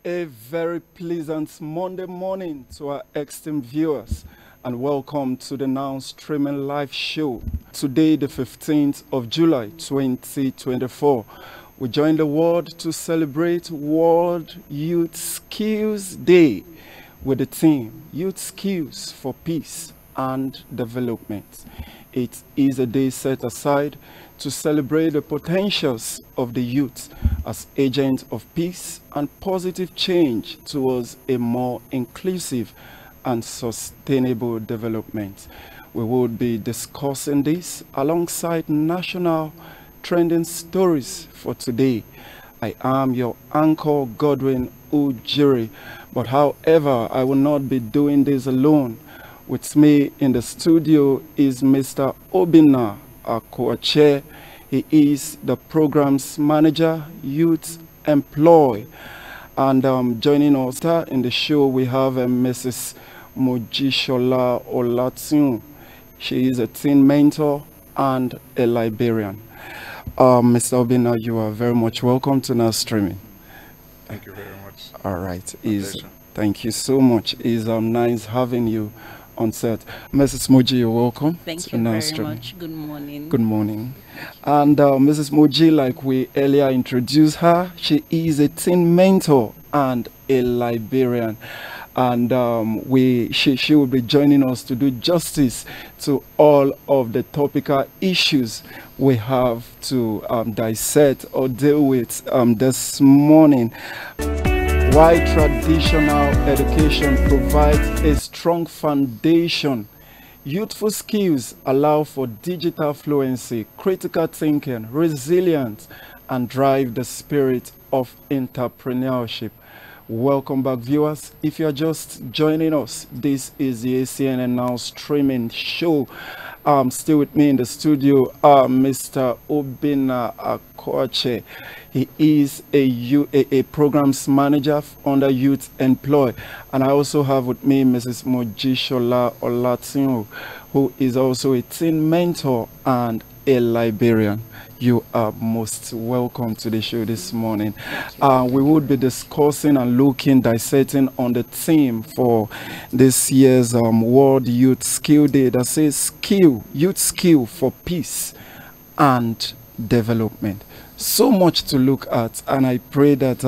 A very pleasant Monday morning to our esteemed viewers, and welcome to the now streaming live show. Today, the 15th of July 2024, we join the world to celebrate World Youth Skills Day with the theme Youth Skills for Peace and Development. It is a day set aside to celebrate the potentials of the youth as agents of peace and positive change towards a more inclusive and sustainable development. We will be discussing this alongside national trending stories for today. I am your anchor, Godwin Ujiri, but however, I will not be doing this alone. With me in the studio is Mr. Obina Akwache. He is the programs manager, Youth Employ. And joining us in the show, we have Mrs. Mojishola Olatunwu. She is a teen mentor and a librarian. Mr. Obina, you are very much welcome to Now Streaming. Thank you very much. All right. Thank you so much. It's nice having you on set. Mrs. Moji, you're welcome. Thank you very much. Good morning. Good morning. And Mrs. Moji, like we earlier introduced her, she is a teen mentor and a librarian. And she will be joining us to do justice to all of the topical issues we have to dissect or deal with this morning. Why traditional education provides a strong foundation. Youthful skills allow for digital fluency, critical thinking, resilience, and drive the spirit of entrepreneurship. Welcome back, viewers. If you are just joining us, this is the ACNN Now Streaming Show. Still with me in the studio, Mr. Obina Akwache. He is a programs manager under Youth Employ. And I also have with me Mrs. Mojishola Olatunwu, who is also a teen mentor and a librarian. You are most welcome to the show this morning. We would be discussing and dissecting on the theme for this year's World Youth Skill Day that says youth skill for peace and development. So much to look at, and I pray that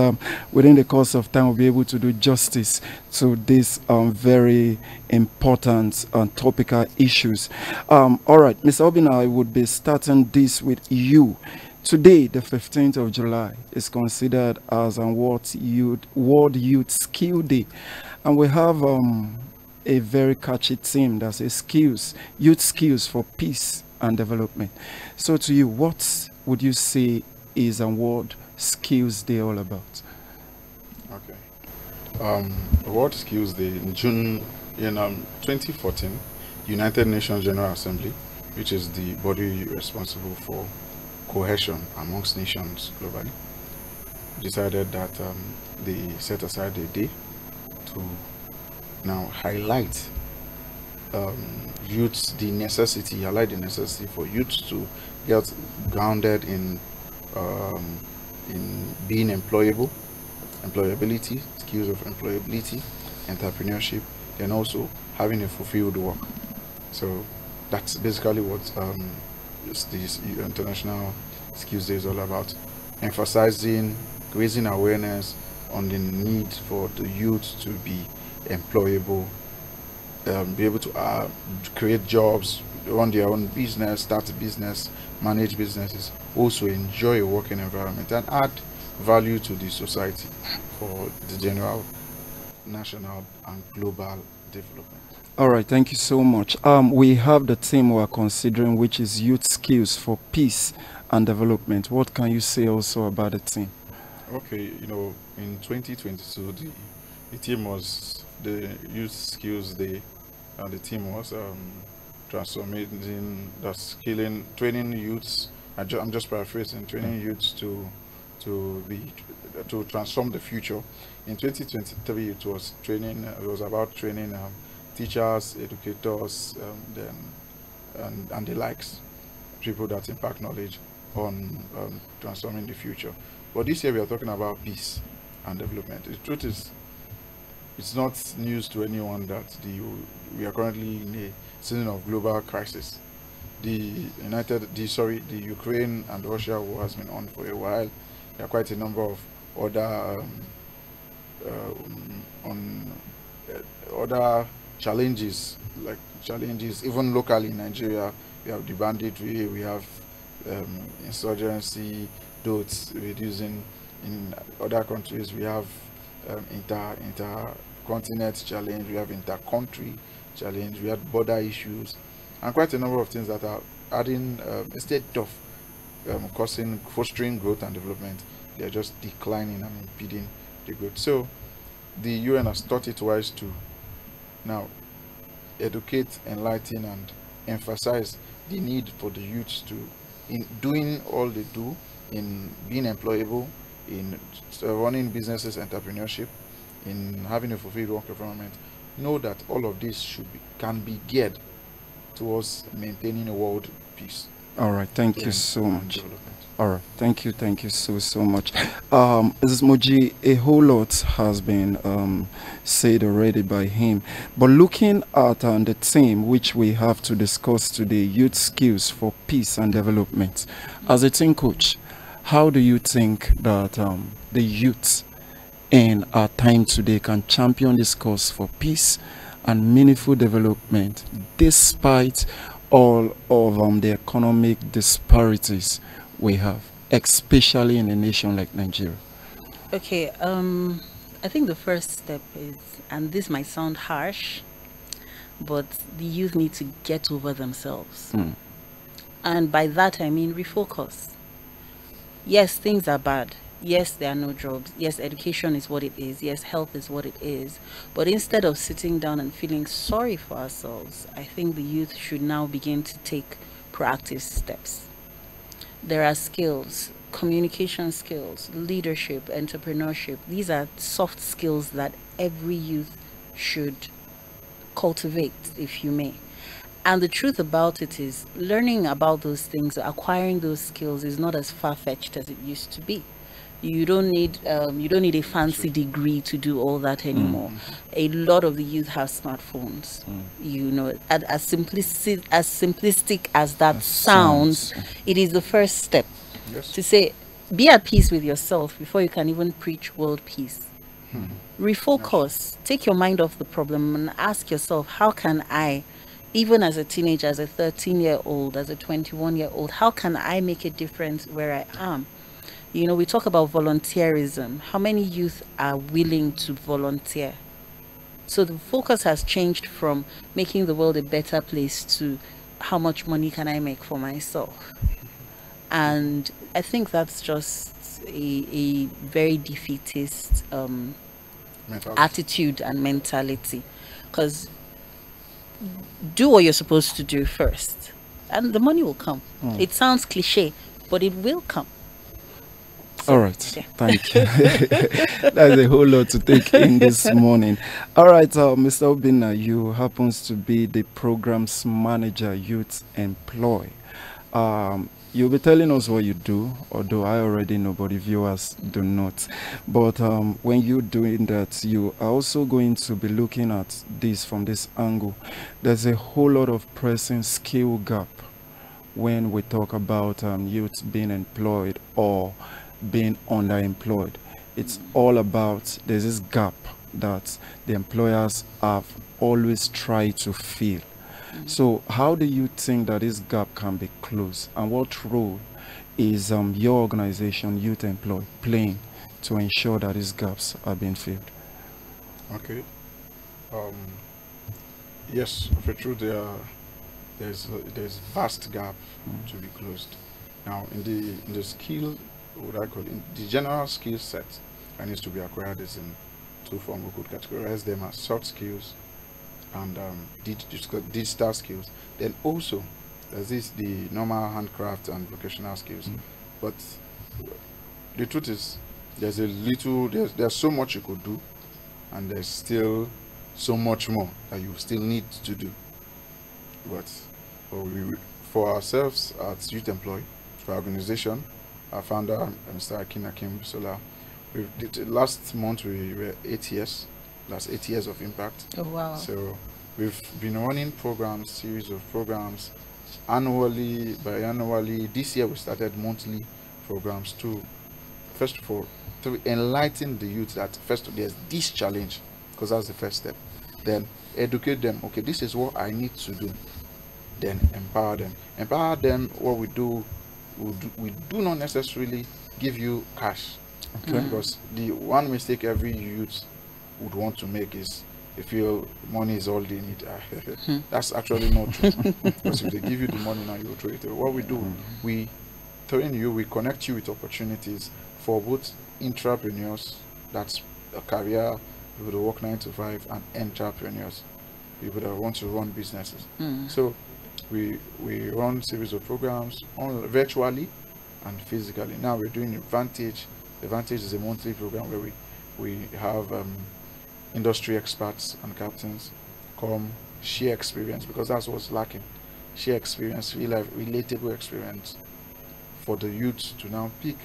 within the course of time we'll be able to do justice to these very important topical issues. All right, Mr. Obina, I would be starting this with you. Today, the 15th of July, is considered as a World Youth Skill Day, and we have a very catchy theme that says youth skills for peace and development. So to you, what would you say is a World Skills Day all about? Okay. World Skills Day in June 2014, United Nations General Assembly, which is the body responsible for cohesion amongst nations globally, decided that they set aside a day to now highlight youths, highlight the necessity for youths to get grounded in being employability, skills of employability, entrepreneurship, and also having a fulfilled work. So that's basically what this International Skills Day is all about, emphasizing, raising awareness on the need for the youth to be employable, be able to create jobs, run their own business, start a business, manage businesses, also enjoy a working environment and add value to the society for the general national and global development. All right, thank you so much. We have the theme we are considering, which is youth skills for peace and development. What can you say also about the theme? Okay, in 2022, the theme was the Youth Skills Day, and the theme was transforming the skilling, training youths. I'm just paraphrasing, training youths to transform the future. In 2023, it was about training teachers, educators, and the likes, people that impact knowledge on transforming the future. But this year we are talking about peace and development. The truth is, it's not news to anyone that we are currently in a season of global crisis. The Ukraine and Russia war has been on for a while. There are quite a number of other other challenges, even locally in Nigeria. We have the banditry, we have insurgency, those reducing. In other countries we have inter-continent challenge, we have inter-country challenge, we have border issues, and quite a number of things that are adding, instead of fostering growth and development, they are just declining and impeding the growth. So the UN has thought it wise to now educate, enlighten, and emphasize the need for the youth to, in doing all they do, in being employable, in running businesses, entrepreneurship, in having a fulfilled work environment, know that all of this can be geared towards maintaining a world peace. All right, thank you so much. All right, thank you so much. Mrs. Moji, a whole lot has been said already by him, but looking at the theme which we have to discuss today, youth skills for peace and development, as a team coach, how do you think that the youth in our time today can champion this cause for peace and meaningful development despite all of the economic disparities we have, especially in a nation like Nigeria? Okay, I think the first step is, and this might sound harsh, but the youth need to get over themselves. And by that I mean refocus. Yes, things are bad. Yes, there are no jobs. Yes, education is what it is. Yes, health is what it is. But instead of sitting down and feeling sorry for ourselves, I think the youth should now begin to take proactive steps. There are skills, communication skills, leadership, entrepreneurship. These are soft skills that every youth should cultivate, if you may. And the truth about it is, learning about those things, acquiring those skills is not as far-fetched as it used to be. You don't need a fancy degree to do all that anymore. A lot of the youth have smartphones. You know, as simplistic as that sounds, it is the first step to say, be at peace with yourself before you can even preach world peace. Refocus, take your mind off the problem and ask yourself, how can I, even as a teenager, as a 13-year-old, as a 21-year-old, how can I make a difference where I am? You know, we talk about volunteerism. How many youth are willing to volunteer? So the focus has changed from making the world a better place to how much money can I make for myself? And I think that's just a very defeatist attitude and mentality. Because do what you're supposed to do first, and the money will come. It sounds cliche, but it will come. So, all right, yeah. Thank you. That's a whole lot to take in this morning. All right, Mr. Obinna, you happens to be the programs manager, Youth Employ. You'll be telling us what you do, although I already know, but the viewers do not. But when you're doing that, you are also going to be looking at this from this angle. There's a whole lot of pressing skill gap when we talk about youth being employed or being underemployed. It's all about, there's this gap that the employers have always tried to fill. So how do you think that this gap can be closed, and what role is your organization, Youth Employ, playing to ensure that these gaps are being filled? Okay. Yes, for true, there's vast gap to be closed. Now, in the skill, what I call it, the general skill set that needs to be acquired is in two forms. We could categorize them as soft skills and digital skills. Then also there's the normal handcraft and vocational skills. But the truth is, there's so much you could do, and there's still so much more that you still need to do. But for ourselves at Youth Employ, for our organization, our founder, Mr. Akin Sola, Last month we were 8 years. That's 8 years of impact. Oh wow. So we've been running programs, series of programs, annually, biannually. This year we started monthly programs to, first of all, to enlighten the youth that first there's this challenge, because that's the first step. Then educate them. Okay, this is what I need to do. Then empower them. Empower them. What we do, we do not necessarily give you cash. Okay. Because the one mistake every youth would want to make is they feel money is all they need. That's actually not true. Because if they give you the money now, you will throw it away. What we do, we train you, we connect you with opportunities for both entrepreneurs, that's a career, people that work 9 to 5, and entrepreneurs, people that want to run businesses. So we run series of programs virtually and physically. Now we're doing Advantage. Advantage is a monthly program where we have industry experts and captains come share experience, because that's what's lacking. Share experience, real life, relatable experience for the youth to now pick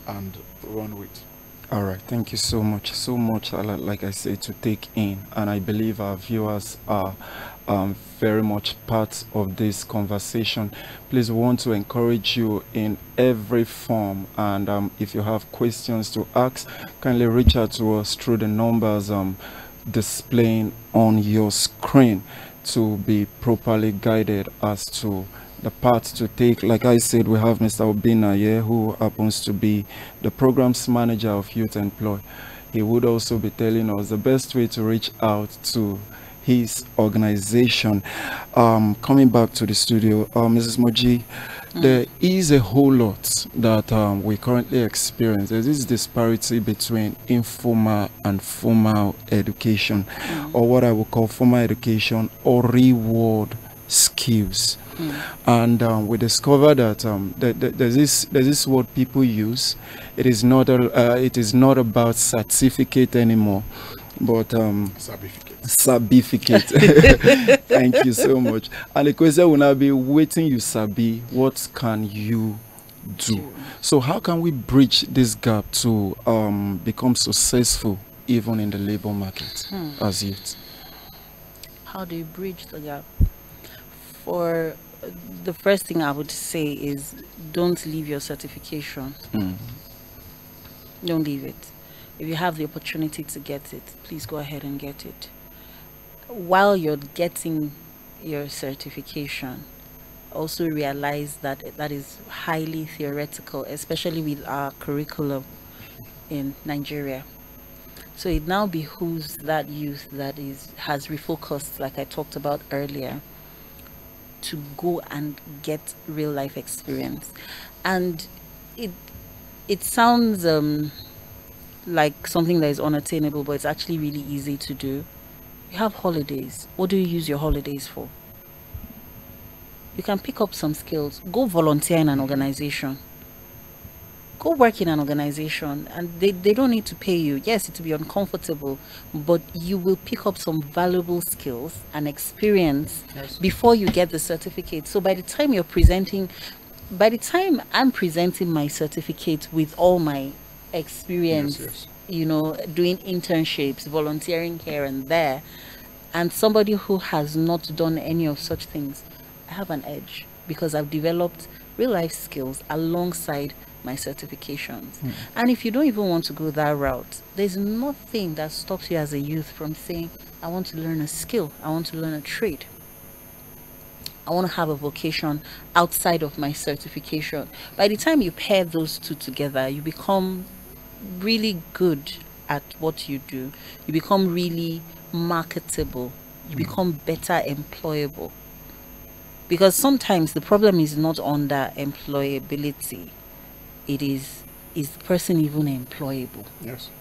and run with. All right, thank you so much. So much, like I said, to take in, and I believe our viewers are very much part of this conversation. Please, we want to encourage you in every form, and if you have questions to ask, kindly reach out to us through the numbers displaying on your screen to be properly guided as to the path to take. Like I said, we have Mr. Obina here, who happens to be the programs manager of Youth Employ. He would also be telling us the best way to reach out to his organization. Coming back to the studio, Mrs. Moji, there is a whole lot that we currently experience. There is disparity between informal and formal education, or what I would call formal education or reward skills. And we discovered that there's this word people use. It is not about certificate anymore, but certificate. Thank you so much. And the question will now be, waiting you sabi, what can you do? So how can we bridge this gap to become successful even in the labor market as youth? How do you bridge the gap? For the first thing I would say is, don't leave your certification. Don't leave it. If you have the opportunity to get it, please go ahead and get it. While you're getting your certification, also realize that that is highly theoretical, especially with our curriculum in Nigeria. So it now behooves that youth that has refocused, like I talked about earlier, to go and get real life experience. And it sounds like something that is unattainable, but it's actually really easy to do. You have holidays. What do you use your holidays for? You can pick up some skills. Go volunteer in an organization. Go work in an organization, and they don't need to pay you. Yes, it will be uncomfortable, but you will pick up some valuable skills and experience before you get the certificate. So by the time I'm presenting my certificate with all my experience, you know, doing internships, volunteering here and there, and somebody who has not done any of such things, I have an edge because I've developed real life skills alongside my certifications. And if you don't even want to go that route, there's nothing that stops you as a youth from saying, I want to learn a skill, I want to learn a trade, I want to have a vocation outside of my certification. By the time you pair those two together, you become really good at what you do. You become really marketable. You become better employable. Because sometimes the problem is not under employability. It is the person even employable? Yes.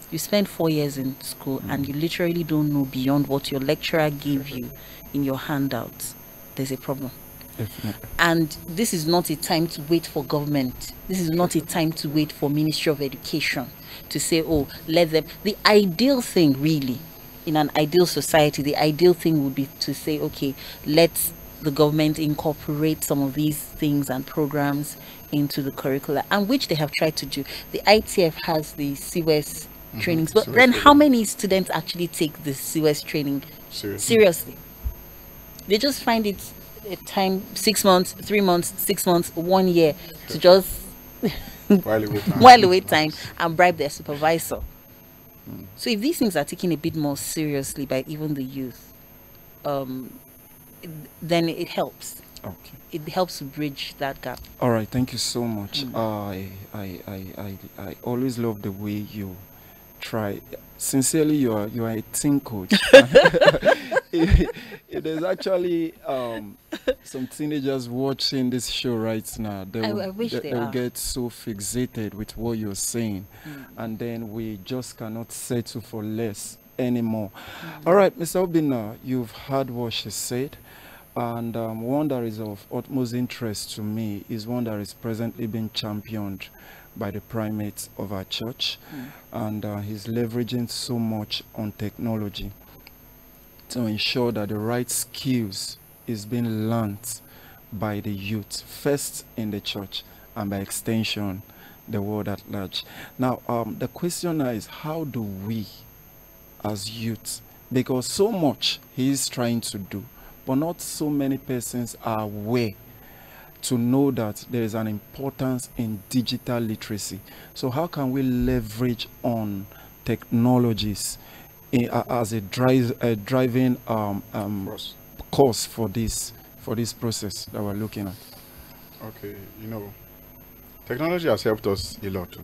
You spend 4 years in school and you literally don't know beyond what your lecturer gave you in your handouts. There's a problem. Definitely. And this is not a time to wait for government. This is not a time to wait for Ministry of Education to say, oh, let them. The ideal thing, really, in an ideal society, the ideal thing would be to say, okay, let's the government incorporate some of these things and programs into the curricula, and which they have tried to do. The ITF has the CWES trainings, but CWES then how program. many students actually take the CWES training seriously? They just find it a time 6 months, 3 months, 6 months, 1 year to just while away time and bribe their supervisor. So if these things are taken a bit more seriously by even the youth, then it helps. Okay. It helps to bridge that gap. All right, thank you so much. I always love the way you try. Sincerely, you are a teen coach. It is actually some teenagers watching this show right now. I wish they will are. get so fixated with what you're saying, and then we just cannot settle for less anymore. All right, Mr. Obina, you've heard what she said. And one that is of utmost interest to me is one that is presently being championed by the primates of our church. And he's leveraging so much on technology to ensure that the right skills is being learnt by the youth, first in the church and by extension, the world at large. Now, the question now is, how do we as youth, because so much he is trying to do, but not so many persons are aware to know that there is an importance in digital literacy. So how can we leverage on technologies as a driving course for this process that we're looking at? Okay, technology has helped us a lot.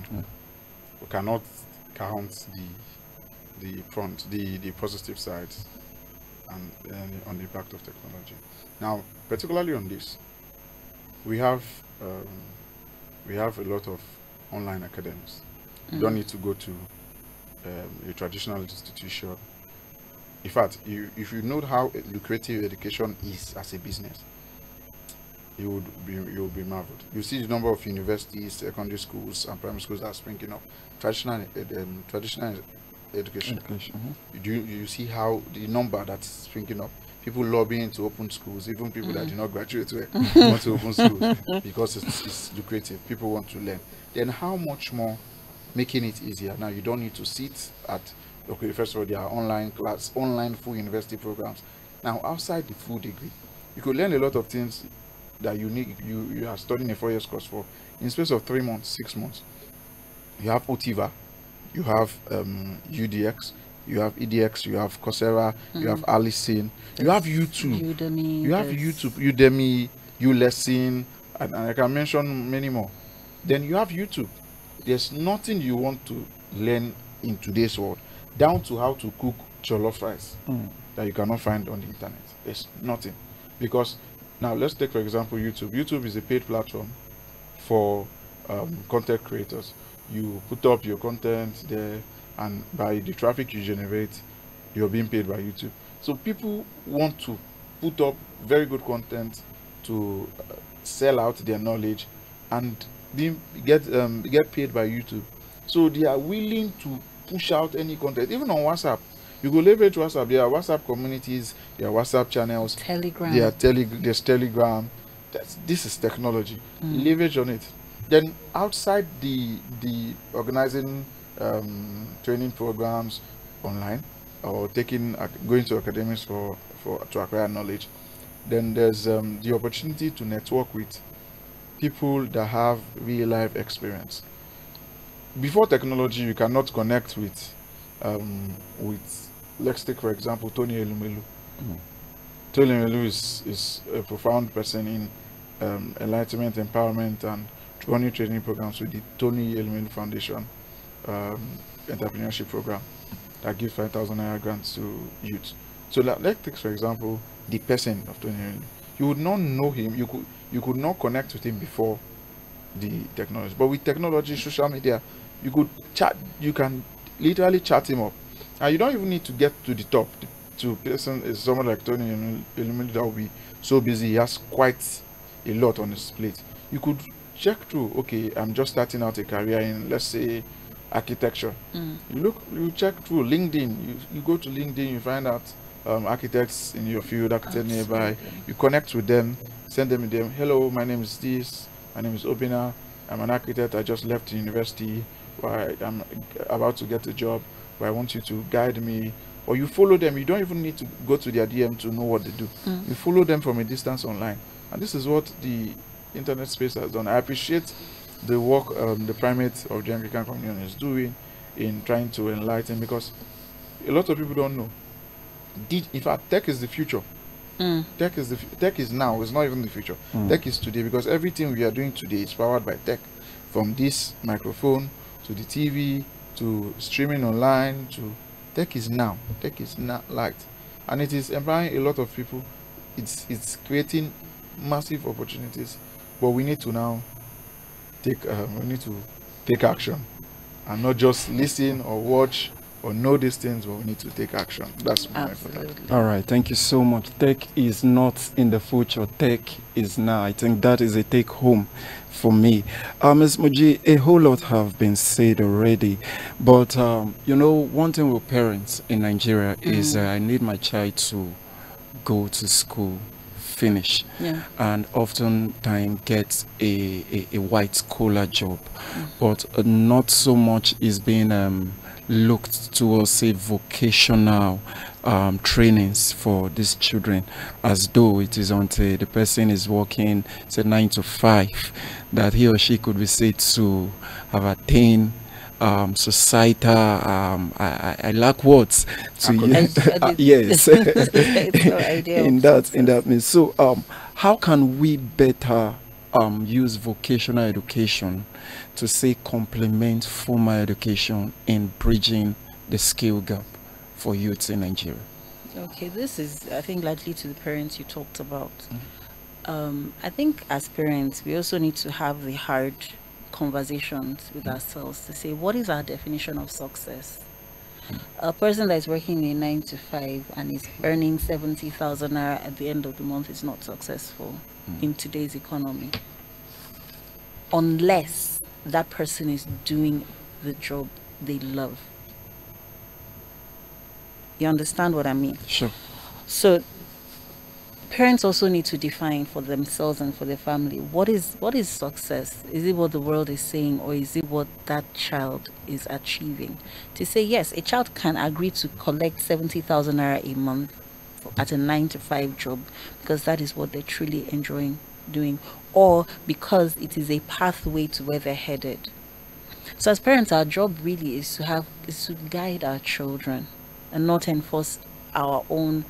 We cannot count the positive sides and on the impact of technology. Now, particularly on this, we have a lot of online academies. You don't need to go to a traditional institution. In fact, if you know how lucrative education is as a business, you will be marveled. You see the number of universities, secondary schools, and primary schools that are springing up. Traditional education. You see how the number that's springing up. People lobbying to open schools, even people that do not graduate want to open schools because it's lucrative. People want to learn. Then how much more making it easier? Now you don't need to sit at, first of all, there are online full university programs. Now outside the full degree, you could learn a lot of things that you are studying a 4 years course for in space of 3 months, 6 months. You have Otiva, you have UDX, you have EDX, you have Coursera, you have Allison, you have YouTube, Udemy, ULesson, and I can mention many more. Then you have YouTube. There's nothing you want to learn in today's world, down to how to cook jollof rice that you cannot find on the internet. There's nothing. Because now let's take for example YouTube. YouTube is a paid platform for content creators. You put up your content there, and by the traffic you generate, you're being paid by YouTube. So people want to put up very good content to sell out their knowledge and get paid by YouTube. So they are willing to push out any content, even on WhatsApp. You go leverage WhatsApp. There are WhatsApp communities, there are WhatsApp channels, Telegram. There's Telegram. This is technology. Leverage on it. Then outside the organizing training programs online or going to academics to acquire knowledge, then there's the opportunity to network with people that have real life experience. Before technology, you cannot connect with let's take for example Tony Elumelu. Tony Elumelu is a profound person in enlightenment, empowerment, and running training programs with the Tony Elumelu Foundation entrepreneurship program that gives 5,000 naira grants to youth. So let's take for example the person of Tony Elumelu. You would not know him, you could not connect with him before the technology. But with technology, social media, you could chat, you can literally chat him up. And you don't even need to get to the top. Someone like Tony Elumelu that will be so busy, he has quite a lot on his plate. You could check through, okay, I'm just starting out a career in, let's say, architecture. You check through LinkedIn, you go to LinkedIn, you find out architects in your field, architects nearby. You connect with them, send them hello, my name is this, my name is Obina, I'm an architect, I just left the university, I'm about to get a job, but I want you to guide me. Or you follow them. You don't even need to go to their DM to know what they do. You follow them from a distance online. And this is what the internet space has done. I appreciate the work the primate of the Anglican Communion is doing in trying to enlighten, because a lot of people don't know. In fact, tech is the future. Tech is now. It's not even the future. Tech is today, because everything we are doing today is powered by tech. From this microphone to the TV to streaming online to tech is now. Tech is not light, and it is empowering a lot of people. It's creating massive opportunities, but we need to now take action, and not just listen or watch or know these things, but we need to take action. That's my point. All right, thank you so much. Tech is not in the future. Tech is now. I think that is a take home for me. Ms. Muji, a whole lot have been said already, but you know, one thing with parents in Nigeria is I need my child to go to school, finish, and oftentimes get a white collar job, but not so much is being looked towards, say, vocational trainings for these children, as though it is until the person is working, say, 9 to 5, that he or she could be said to have attained societal, I lack words to use. Yes. in that means. So how can we better use vocational education to, say, complement formal education in bridging the skill gap for youths in Nigeria? Okay, this is, I think, largely to the parents you talked about. I think as parents, we also need to have the hard conversations with ourselves to say, what is our definition of success? A person that is working a 9 to 5 and is earning 70,000 naira at the end of the month is not successful in today's economy, unless that person is doing the job they love. You understand what I mean? Sure. So parents also need to define for themselves and for their family, what is success? Is it what the world is saying, or is it what that child is achieving? To say, yes, a child can agree to collect 70,000 naira a month at a 9 to 5 job because that is what they're truly enjoying doing, or because it is a pathway to where they're headed. So as parents, our job really is to guide our children and not enforce our own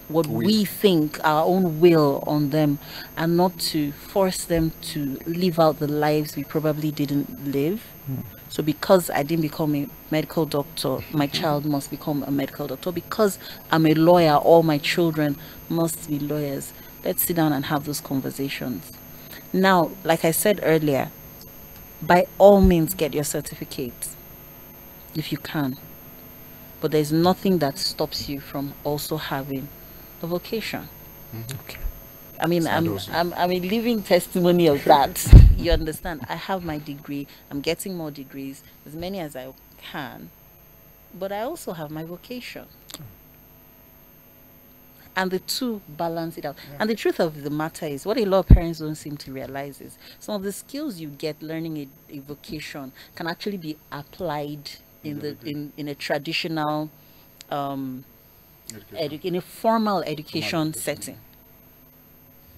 what we think, our own will on them, and not to force them to live out the lives we probably didn't live. So because I didn't become a medical doctor, my child must become a medical doctor. Because I'm a lawyer, all my children must be lawyers. Let's sit down and have those conversations. Now, like I said earlier, by all means get your certificate if you can. But there's nothing that stops you from also having a vocation. Okay. I mean, I'm a living testimony of that. You understand? I have my degree. I'm getting more degrees, as many as I can. But I also have my vocation. And the two balance it out. And the truth of the matter is, what a lot of parents don't seem to realize is, some of the skills you get learning a vocation can actually be applied in a traditional in a formal education setting,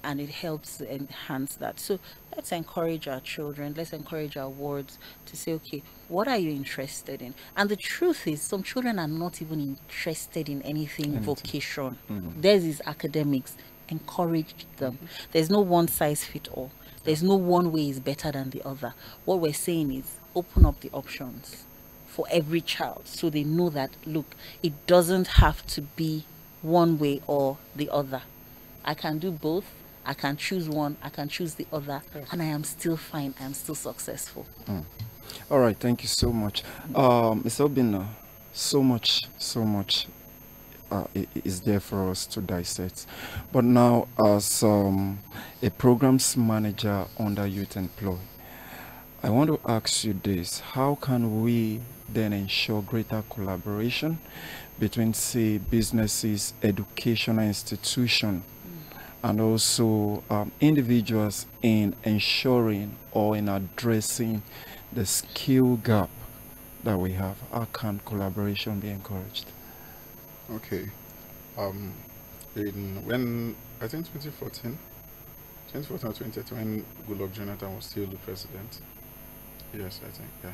and it helps enhance that. So let's encourage our children, let's encourage our wards to say, okay, what are you interested in? And the truth is, some children are not even interested in anything vocation. Theirs is academics. Encourage them. There's no one size fit all. There's no one way is better than the other. What we're saying is, open up the options for every child, so they know that, look, it doesn't have to be one way or the other. I can do both. I can choose one. I can choose the other, and I am still fine. I am still successful. All right, thank you so much, Ms. Obina. So much is there for us to dissect. But now, as a programs manager under Youth Employ, I want to ask you this. How can we then ensure greater collaboration between, say, businesses, educational institutions, and also individuals in ensuring or in addressing the skill gap that we have? How can collaboration be encouraged? Okay. When I think 2014 or 2013, when Goodluck Jonathan was still the president, yes, I think, yeah,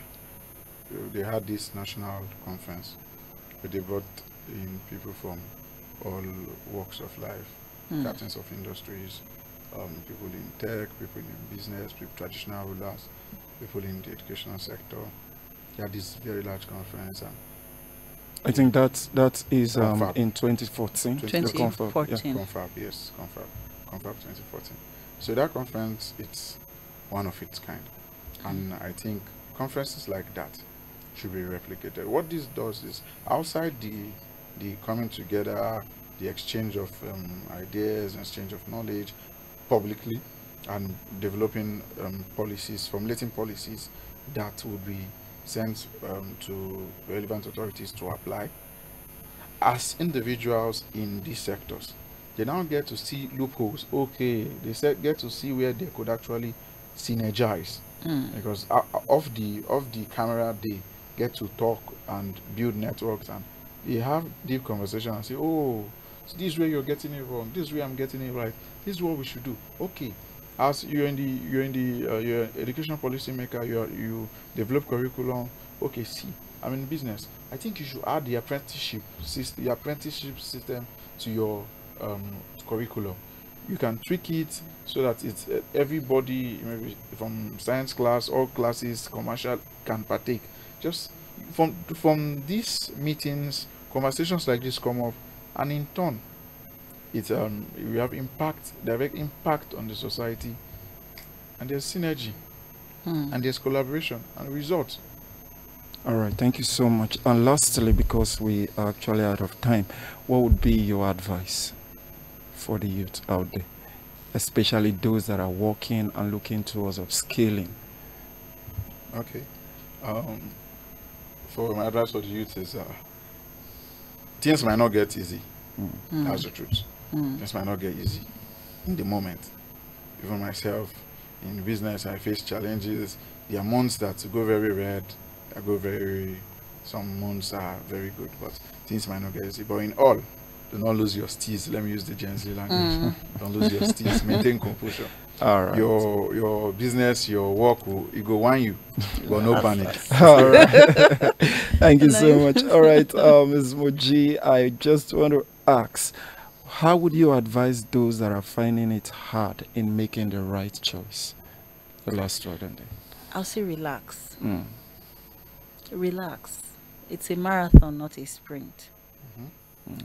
they had this national conference where they brought in people from all walks of life, captains of industries, people in tech, people in business, people, traditional rulers, people in the educational sector. They had this very large conference, and I think that is Confab. in 2014. 2014. Confab, yes, Confab 2014. So that conference, it's one of its kind, and I think conferences like that should be replicated. What this does is, outside the coming together, the exchange of ideas, exchange of knowledge publicly, and developing policies, formulating policies that would be sent to relevant authorities to apply. As individuals in these sectors, they now get to see loopholes. Okay, they get to see where they could actually synergize, because of the camera, they get to talk and build networks, and they have deep conversation and say, oh, so this is where you're getting it wrong, this is where I'm getting it right, this is what we should do. Okay, as you're an education policy maker, you develop curriculum. Okay, see, I'm in business. I think you should add the apprenticeship system to your curriculum. You can tweak it so that it's everybody, maybe from science class, all classes, commercial, can partake. Just from these meetings, conversations like this come up, and in turn, it's we have direct impact on the society, and there's synergy, and there's collaboration and results. All right, thank you so much. And lastly, because we are actually out of time, what would be your advice for the youth out there, especially those that are working and looking towards upscaling? Okay, for my advice for the youth is, things might not get easy. That's the truth. Things might not get easy in the moment. Even myself, in business, I face challenges. There are months that go very red. Some months are very good, but things might not get easy. But in all, do not lose your steez. Let me use the Gen Z language. Don't lose your steez. Maintain composure. All right. Your business, your work, it go whine you, but no panic. All right. Thank you so much. All right, Ms. Moji, I just want to ask, how would you advise those that are finding it hard in making the right choice? The last word on there. I'll say relax. Relax. It's a marathon, not a sprint.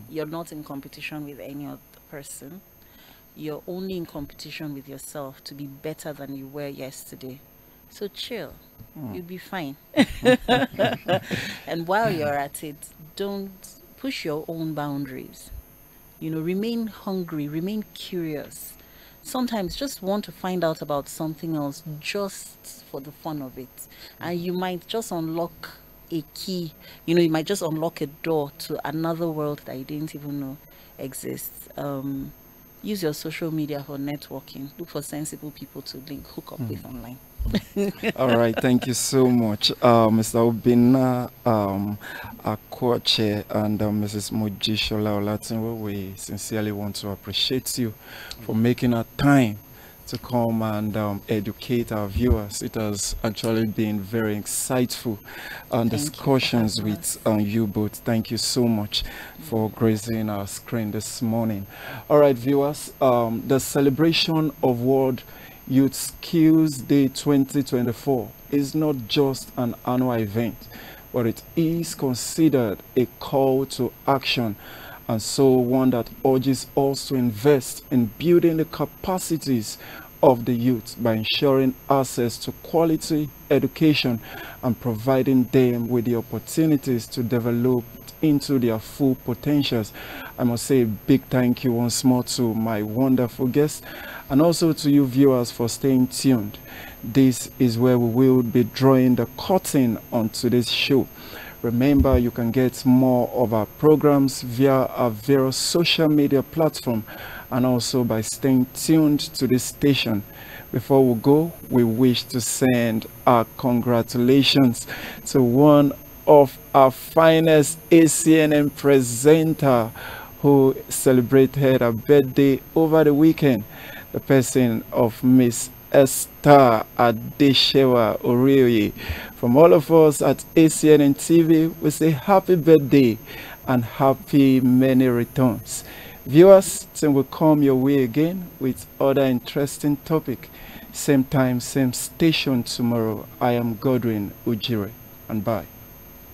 You're not in competition with any other person. You're only in competition with yourself to be better than you were yesterday. So chill. You'll be fine. And while you're at it, don't push your own boundaries. Remain hungry, remain curious. Sometimes just want to find out about something else just for the fun of it. And you might just unlock a key. You might just unlock a door to another world that you didn't even know exists. Use your social media for networking. Look for sensible people to hook up with online. All right, thank you so much, Mr. Obina Akwache and Mrs. Mojishola Olatinwo. We sincerely want to appreciate you for making a time to come and educate our viewers. It has actually been very insightful discussions with you both. Thank you so much for gracing our screen this morning. All right, viewers, the celebration of World Youth Skills Day 2024 is not just an annual event, but it is considered a call to action, and so one that urges us to invest in building the capacities of the youth by ensuring access to quality education and providing them with the opportunities to develop into their full potentials. I must say a big thank you once more to my wonderful guest, and also to you viewers for staying tuned. This is where we will be drawing the curtain on today's show. Remember, you can get more of our programs via our various social media platforms and also by staying tuned to this station. Before we go, we wish to send our congratulations to one of our finest ACNN presenter who celebrated her birthday over the weekend, the person of Miss Esther Adeshewa Orioye. From all of us at ACNNTV, we say happy birthday and happy many returns. Viewers, till we come your way again with other interesting topic. Same time, same station tomorrow. I am Godwin Ujire, and bye.